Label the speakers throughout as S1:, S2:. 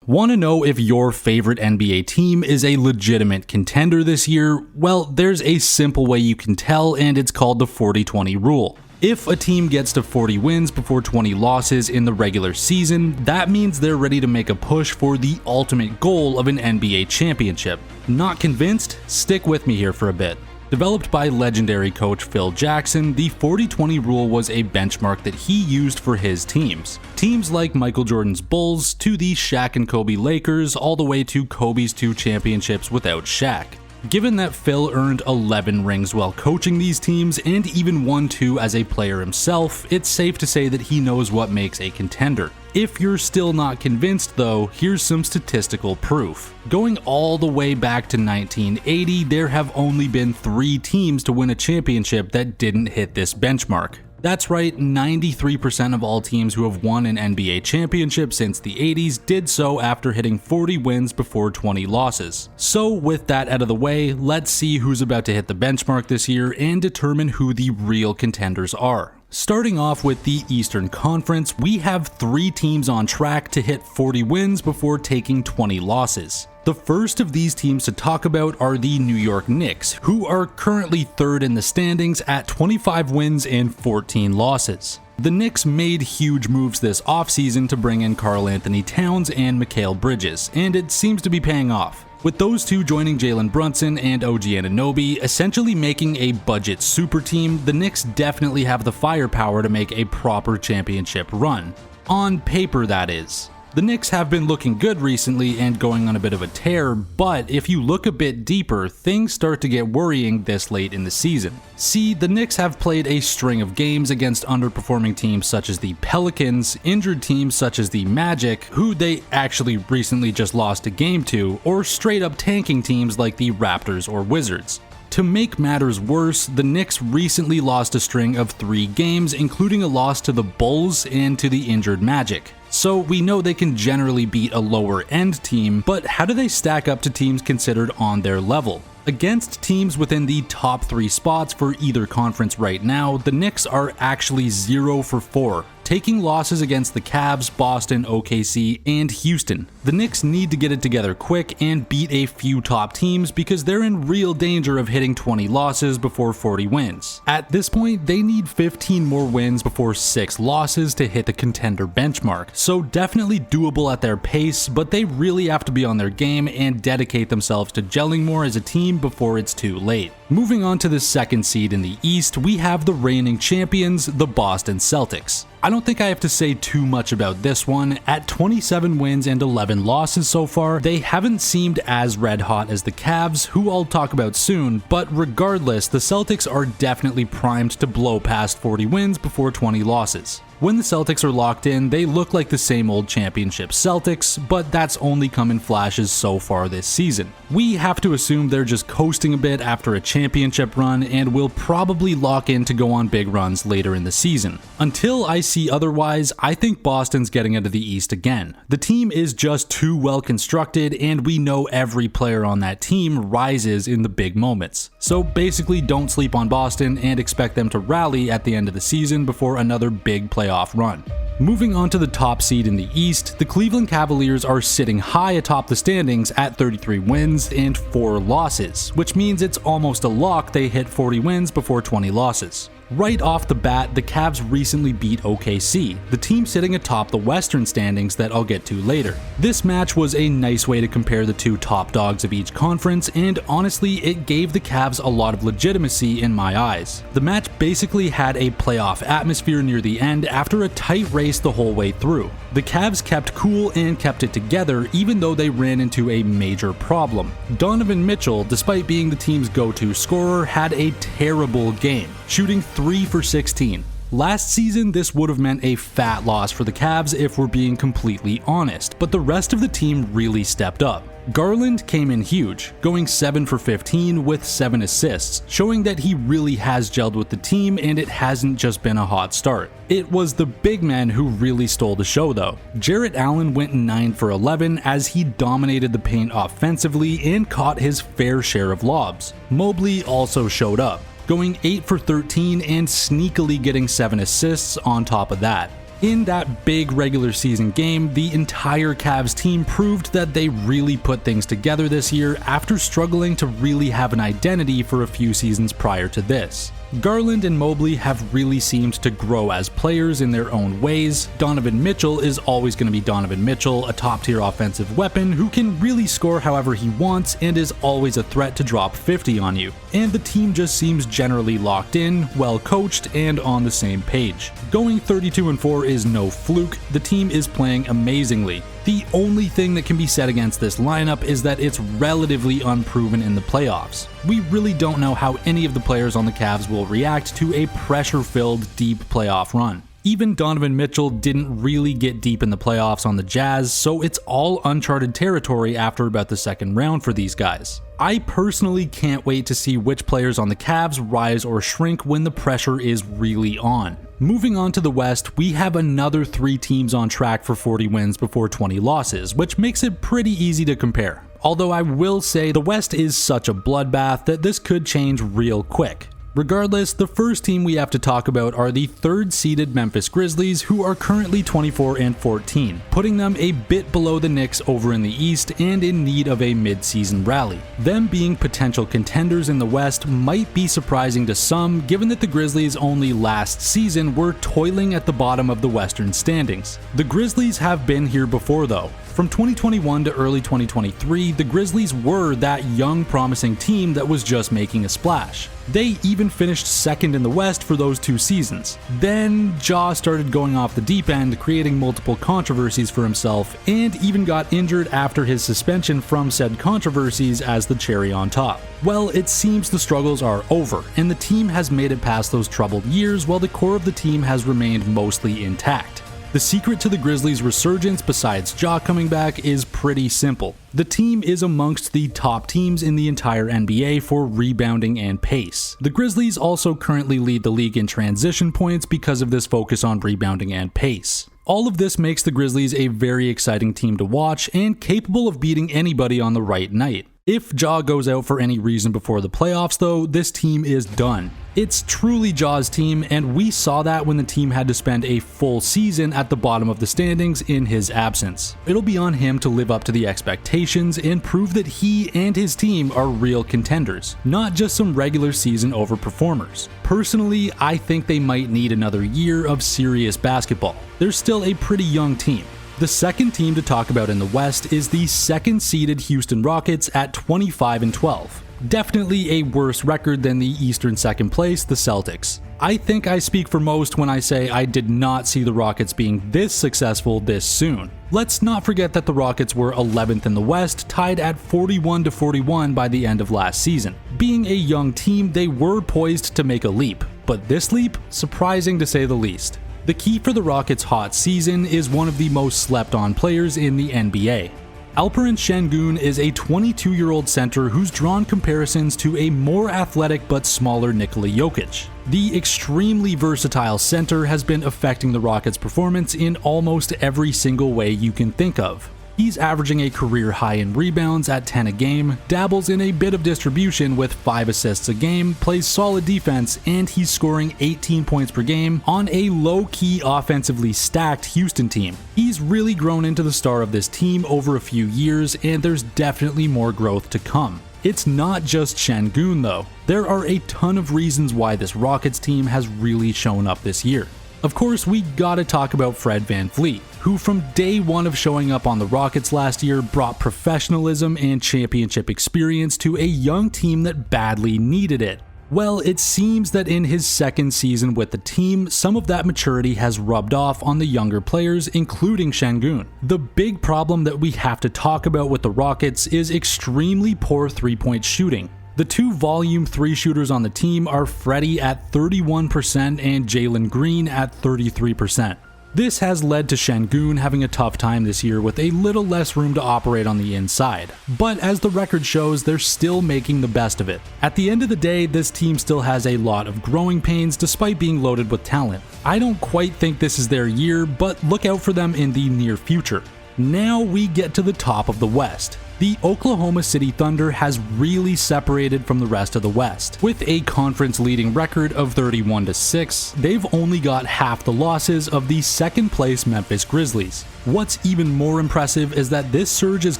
S1: Want to know if your favorite NBA team is a legitimate contender this year? Well, there's a simple way you can tell, and it's called the 40-20 rule. If a team gets to 40 wins before 20 losses in the regular season, that means they're ready to make a push for the ultimate goal of an NBA championship. Not convinced? Stick with me here for a bit. Developed by legendary coach Phil Jackson, the 40-20 rule was a benchmark that he used for his teams. Teams like Michael Jordan's Bulls to the Shaq and Kobe Lakers, all the way to Kobe's 2 championships without Shaq. Given that Phil earned 11 rings while coaching these teams and even won 2 as a player himself, it's safe to say that he knows what makes a contender. If you're still not convinced though, here's some statistical proof. Going all the way back to 1980, there have only been 3 teams to win a championship that didn't hit this benchmark. That's right, 93% of all teams who have won an NBA championship since the 80s did so after hitting 40 wins before 20 losses. So with that out of the way, let's see who's about to hit the benchmark this year and determine who the real contenders are. Starting off with the Eastern Conference, we have 3 teams on track to hit 40 wins before taking 20 losses. The first of these teams to talk about are the New York Knicks, who are currently 3rd in the standings at 25 wins and 14 losses. The Knicks made huge moves this offseason to bring in Karl Anthony Towns and Mikal Bridges, and it seems to be paying off. With those two joining Jalen Brunson and OG Anunoby, essentially making a budget super team, the Knicks definitely have the firepower to make a proper championship run. On paper, that is. The Knicks have been looking good recently and going on a bit of a tear, but if you look a bit deeper, things start to get worrying this late in the season. See, the Knicks have played a string of games against underperforming teams such as the Pelicans, injured teams such as the Magic, who they actually recently just lost a game to, or straight up tanking teams like the Raptors or Wizards. To make matters worse, the Knicks recently lost a string of 3 games, including a loss to the Bulls and to the injured Magic. So we know they can generally beat a lower end team, but how do they stack up to teams considered on their level? Against teams within the top 3 spots for either conference right now, the Knicks are actually 0 for 4, taking losses against the Cavs, Boston, OKC, and Houston. The Knicks need to get it together quick and beat a few top teams because they're in real danger of hitting 20 losses before 40 wins. At this point, they need 15 more wins before 6 losses to hit the contender benchmark, so definitely doable at their pace, but they really have to be on their game and dedicate themselves to gelling more as a team before it's too late. Moving on to the second seed in the East, we have the reigning champions, the Boston Celtics. I don't think I have to say too much about this one. At 27 wins and 11 losses so far, they haven't seemed as red hot as the Cavs, who I'll talk about soon, but regardless, the Celtics are definitely primed to blow past 40 wins before 20 losses. When the Celtics are locked in, they look like the same old championship Celtics, but that's only come in flashes so far this season. We have to assume they're just coasting a bit after a championship run and will probably lock in to go on big runs later in the season. Until I see otherwise, I think Boston's getting into the East again. The team is just too well constructed, and we know every player on that team rises in the big moments. So basically, don't sleep on Boston and expect them to rally at the end of the season before another big playoff run. Moving on to the top seed in the East, the Cleveland Cavaliers are sitting high atop the standings at 33 wins and 4 losses, which means it's almost a lock they hit 40 wins before 20 losses. Right off the bat, the Cavs recently beat OKC, the team sitting atop the Western standings that I'll get to later. This match was a nice way to compare the 2 top dogs of each conference, and honestly, it gave the Cavs a lot of legitimacy in my eyes. The match basically had a playoff atmosphere near the end after a tight race the whole way through. The Cavs kept cool and kept it together even though they ran into a major problem. Donovan Mitchell, despite being the team's go-to scorer, had a terrible game, shooting 3 for 16. Last season, this would have meant a fat loss for the Cavs if we're being completely honest, but the rest of the team really stepped up. Garland came in huge, going 7 for 15 with 7 assists, showing that he really has gelled with the team and it hasn't just been a hot start. It was the big men who really stole the show though. Jarrett Allen went 9 for 11 as he dominated the paint offensively and caught his fair share of lobs. Mobley also showed up, going 8 for 13 and sneakily getting 7 assists on top of that. In that big regular season game, the entire Cavs team proved that they really put things together this year after struggling to really have an identity for a few seasons prior to this. Garland and Mobley have really seemed to grow as players in their own ways. Donovan Mitchell is always going to be Donovan Mitchell, a top-tier offensive weapon who can really score however he wants and is always a threat to drop 50 on you. And the team just seems generally locked in, well coached, and on the same page. Going 32-4 is no fluke, the team is playing amazingly. The only thing that can be said against this lineup is that it's relatively unproven in the playoffs. We really don't know how any of the players on the Cavs will react to a pressure-filled, deep playoff run. Even Donovan Mitchell didn't really get deep in the playoffs on the Jazz, so it's all uncharted territory after about the second round for these guys. I personally can't wait to see which players on the Cavs rise or shrink when the pressure is really on. Moving on to the West, we have another 3 teams on track for 40 wins before 20 losses, which makes it pretty easy to compare. Although I will say the West is such a bloodbath that this could change real quick. Regardless, the first team we have to talk about are the 3rd-seeded Memphis Grizzlies, who are currently 24-14, putting them a bit below the Knicks over in the East and in need of a mid-season rally. Them being potential contenders in the West might be surprising to some, given that the Grizzlies only last season were toiling at the bottom of the Western standings. The Grizzlies have been here before though. From 2021 to early 2023, the Grizzlies were that young, promising team that was just making a splash. They even finished second in the West for those 2 seasons. Then Ja started going off the deep end, creating multiple controversies for himself, and even got injured after his suspension from said controversies as the cherry on top. Well, it seems the struggles are over, and the team has made it past those troubled years while the core of the team has remained mostly intact. The secret to the Grizzlies' resurgence, besides Ja coming back, is pretty simple. The team is amongst the top teams in the entire NBA for rebounding and pace. The Grizzlies also currently lead the league in transition points because of this focus on rebounding and pace. All of this makes the Grizzlies a very exciting team to watch and capable of beating anybody on the right night. If Ja goes out for any reason before the playoffs though, this team is done. It's truly Ja's team, and we saw that when the team had to spend a full season at the bottom of the standings in his absence. It'll be on him to live up to the expectations and prove that he and his team are real contenders, not just some regular season overperformers. Personally, I think they might need another year of serious basketball. They're still a pretty young team. The second team to talk about in the West is the 2nd-seeded Houston Rockets at 25-12. Definitely a worse record than the Eastern second place, the Celtics. I think I speak for most when I say I did not see the Rockets being this successful this soon. Let's not forget that the Rockets were 11th in the West, tied at 41-41 by the end of last season. Being a young team, they were poised to make a leap, but this leap, surprising to say the least. The key for the Rockets' hot season is one of the most slept-on players in the NBA. Alperen Şengün is a 22-year-old center who's drawn comparisons to a more athletic but smaller Nikola Jokic. The extremely versatile center has been affecting the Rockets' performance in almost every single way you can think of. He's averaging a career high in rebounds at 10 a game, dabbles in a bit of distribution with 5 assists a game, plays solid defense, and he's scoring 18 points per game on a low-key offensively stacked Houston team. He's really grown into the star of this team over a few years, and there's definitely more growth to come. It's not just Şengün though. There are a ton of reasons why this Rockets team has really shown up this year. Of course, we gotta talk about Fred VanVleet, who from day one of showing up on the Rockets last year brought professionalism and championship experience to a young team that badly needed it. Well, it seems that in his 2nd season with the team, some of that maturity has rubbed off on the younger players, including Şengün. The big problem that we have to talk about with the Rockets is extremely poor 3-point shooting. The 2 volume 3 shooters on the team are Freddie at 31% and Jalen Green at 33%. This has led to Şengün having a tough time this year with a little less room to operate on the inside. But as the record shows, they're still making the best of it. At the end of the day, this team still has a lot of growing pains despite being loaded with talent. I don't quite think this is their year, but look out for them in the near future. Now we get to the top of the West. The Oklahoma City Thunder has really separated from the rest of the West. With a conference-leading record of 31-6, they've only got half the losses of the second-place Memphis Grizzlies. What's even more impressive is that this surge has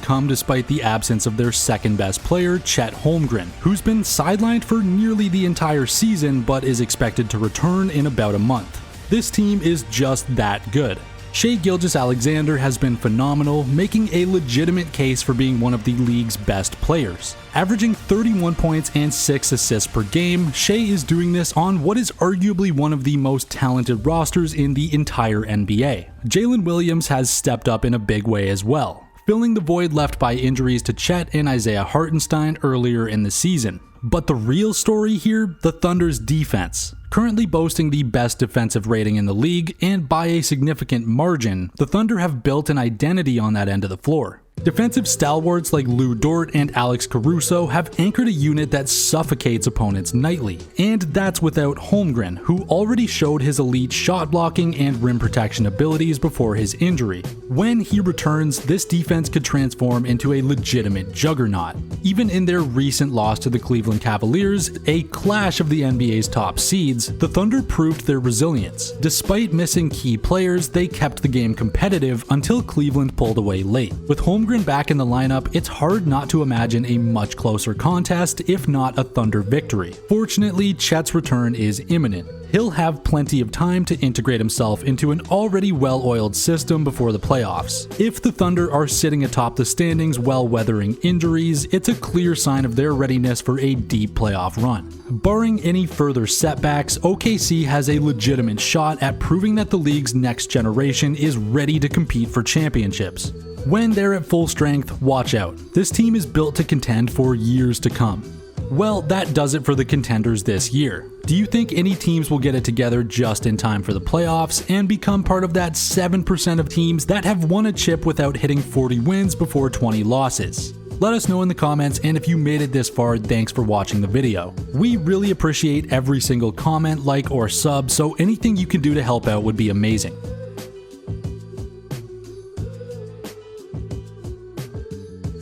S1: come despite the absence of their second-best player, Chet Holmgren, who's been sidelined for nearly the entire season but is expected to return in about a month. This team is just that good. Shai Gilgeous-Alexander has been phenomenal, making a legitimate case for being one of the league's best players. Averaging 31 points and 6 assists per game, Shai is doing this on what is arguably one of the most talented rosters in the entire NBA. Jalen Williams has stepped up in a big way as well, filling the void left by injuries to Chet and Isaiah Hartenstein earlier in the season. But the real story here, the Thunder's defense. Currently boasting the best defensive rating in the league, and by a significant margin, the Thunder have built an identity on that end of the floor. Defensive stalwarts like Lou Dort and Alex Caruso have anchored a unit that suffocates opponents nightly, and that's without Holmgren, who already showed his elite shot blocking and rim protection abilities before his injury. When he returns, this defense could transform into a legitimate juggernaut. Even in their recent loss to the Cleveland Cavaliers, a clash of the NBA's top seeds, the Thunder proved their resilience. Despite missing key players, they kept the game competitive until Cleveland pulled away late. With Holmgren back in the lineup, it's hard not to imagine a much closer contest, if not a Thunder victory. Fortunately, Chet's return is imminent. He'll have plenty of time to integrate himself into an already well-oiled system before the playoffs. If the Thunder are sitting atop the standings while weathering injuries, it's a clear sign of their readiness for a deep playoff run. Barring any further setbacks, OKC has a legitimate shot at proving that the league's next generation is ready to compete for championships. When they're at full strength, watch out. This team is built to contend for years to come. Well, that does it for the contenders this year. Do you think any teams will get it together just in time for the playoffs and become part of that 7% of teams that have won a chip without hitting 40 wins before 20 losses? Let us know in the comments, and if you made it this far, thanks for watching the video. We really appreciate every single comment, like, or sub, so anything you can do to help out would be amazing.